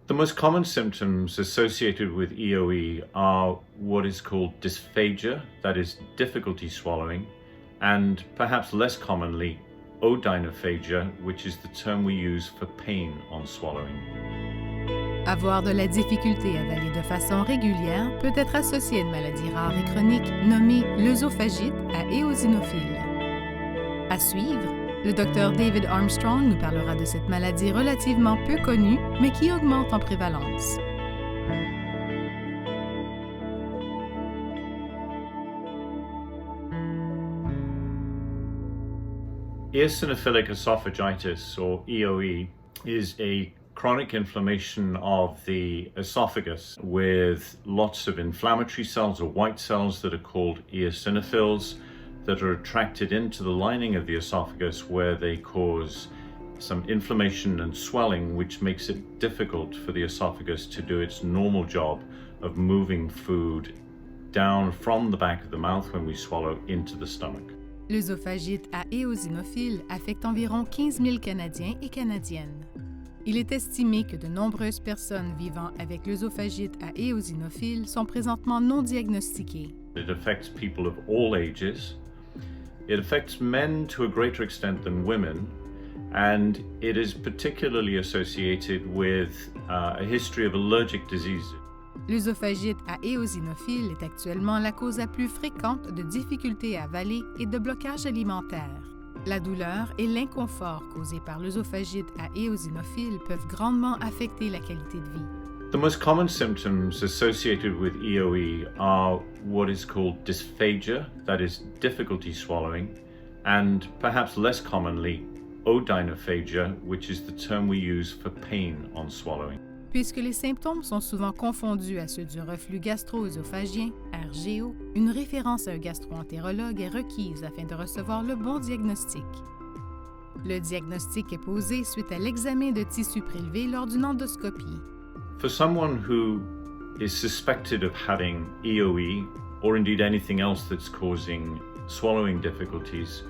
The most common symptoms associated with EOE are what is called dysphagia, that is difficulty swallowing, and perhaps less commonly, odynophagia, which is the term we use for pain on swallowing. Avoir de la difficulté à avaler de façon régulière peut être associé à une maladie rare et chronique nommée l'œsophagite à éosinophiles. À suivre, le Dr David Armstrong nous parlera de cette maladie relativement peu connue, mais qui augmente en prévalence. Eosinophilic esophagitis, or EOE, is a chronic inflammation of the esophagus with lots of inflammatory cells or white cells that are called eosinophils that are attracted into the lining of the esophagus where they cause some inflammation and swelling, which makes it difficult for the esophagus to do its normal job of moving food down from the back of the mouth when we swallow into the stomach. L'œsophagite à éosinophiles affecte environ 15 000 Canadiens et Canadiennes. Il est estimé que de nombreuses personnes vivant avec l'œsophagite à éosinophiles sont présentement non diagnostiquées. It affects people of all ages. It affects men to a greater extent than women, and it is particularly associated with a history of allergic diseases. L'œsophagite à éosinophiles est actuellement la cause la plus fréquente de difficultés à avaler et de blocage alimentaire. La douleur et l'inconfort causés par l'œsophagite à éosinophiles peuvent grandement affecter la qualité de vie. The most common symptoms associated with EOE are what is called dysphagia, that is difficulty swallowing, and perhaps less commonly, odynophagia, which is the term we use for pain on swallowing. Puisque les symptômes sont souvent confondus à ceux du reflux gastro-œsophagien, RGO, une référence à un gastro-entérologue est requise afin de recevoir le bon diagnostic. Le diagnostic est posé suite à l'examen de tissu prélevé lors d'une endoscopie. For someone who is suspected of having EOE, or indeed anything else that's causing swallowing difficulties,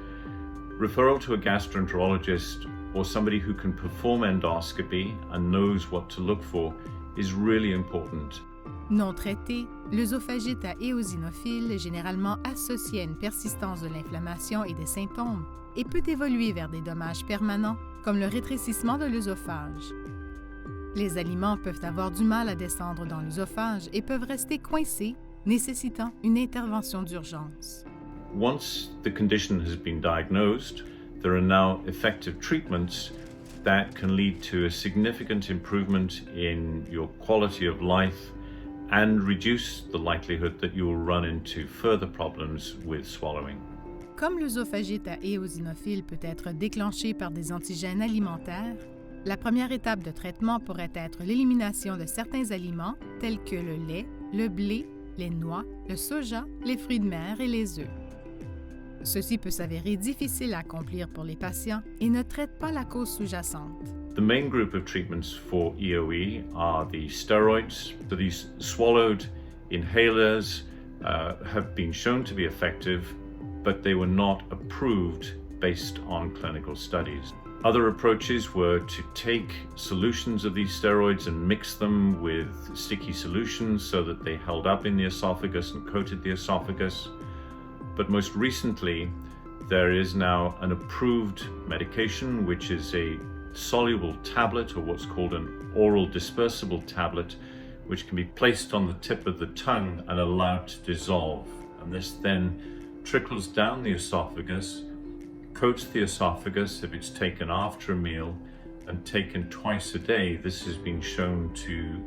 referral to a gastroenterologist or somebody who can perform endoscopy and knows what to look for is really important. Non traité, l'œsophagite à éosinophiles est généralement associé à une persistance de l'inflammation et des symptômes et peut évoluer vers des dommages permanents comme le rétrécissement de l'œsophage. Les aliments peuvent avoir du mal à descendre dans l'œsophage et peuvent rester coincés, nécessitant une intervention d'urgence. Once the condition has been diagnosed, there are now effective treatments that can lead to a significant improvement in your quality of life and reduce the likelihood that you will run into further problems with swallowing. Comme l'œsophagite à éosinophiles peut être déclenché par des antigènes alimentaires, la première étape de traitement pourrait être l'élimination de certains aliments tels que le lait, le blé, les noix, le soja, les fruits de mer et les œufs. Ceci peut s'avérer difficile à accomplir pour les patients et ne traite pas la cause sous-jacente. The main group of treatments for EOE are the steroids. So these swallowed inhalers have been shown to be effective, but they were not approved based on clinical studies. Other approaches were to take solutions of these steroids and mix them with sticky solutions so that they held up in the esophagus and coated the esophagus. But most recently, there is now an approved medication, which is a soluble tablet, or what's called an oral dispersible tablet, which can be placed on the tip of the tongue and allowed to dissolve. And this then trickles down the esophagus, coats the esophagus if it's taken after a meal and taken twice a day. This has been shown to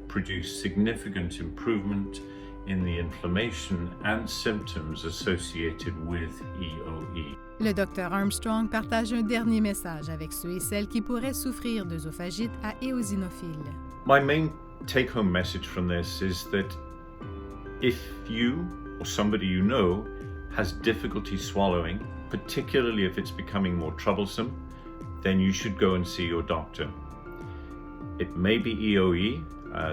produce significant improvement in the inflammation and symptoms associated with EOE. Le Dr Armstrong partage un dernier message avec ceux et celles qui pourraient souffrir d'œsophagite à éosinophiles. My main take-home message from this is that if you or somebody you know has difficulty swallowing, particularly if it's becoming more troublesome, then you should go and see your doctor. It may be EOE,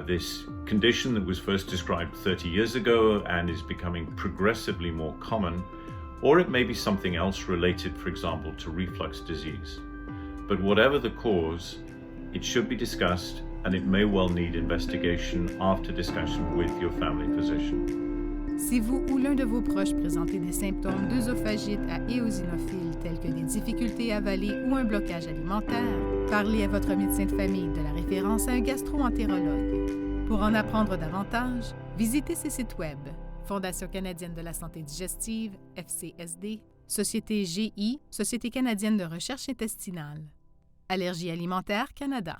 this condition that was first described 30 years ago and is becoming progressively more common, or it may be something else related, for example, to reflux disease. But whatever the cause, it should be discussed and it may well need investigation after discussion with your family physician. Si vous ou l'un de vos proches présentez des symptômes d'œsophagite à éosinophile tels que des difficultés à avaler ou un blocage alimentaire, parlez à votre médecin de famille de la référence à un gastro-entérologue. Pour en apprendre davantage, visitez ces sites web: Fondation canadienne de la santé digestive, FCSD, Société GI, Société canadienne de recherche intestinale, Allergie alimentaire Canada.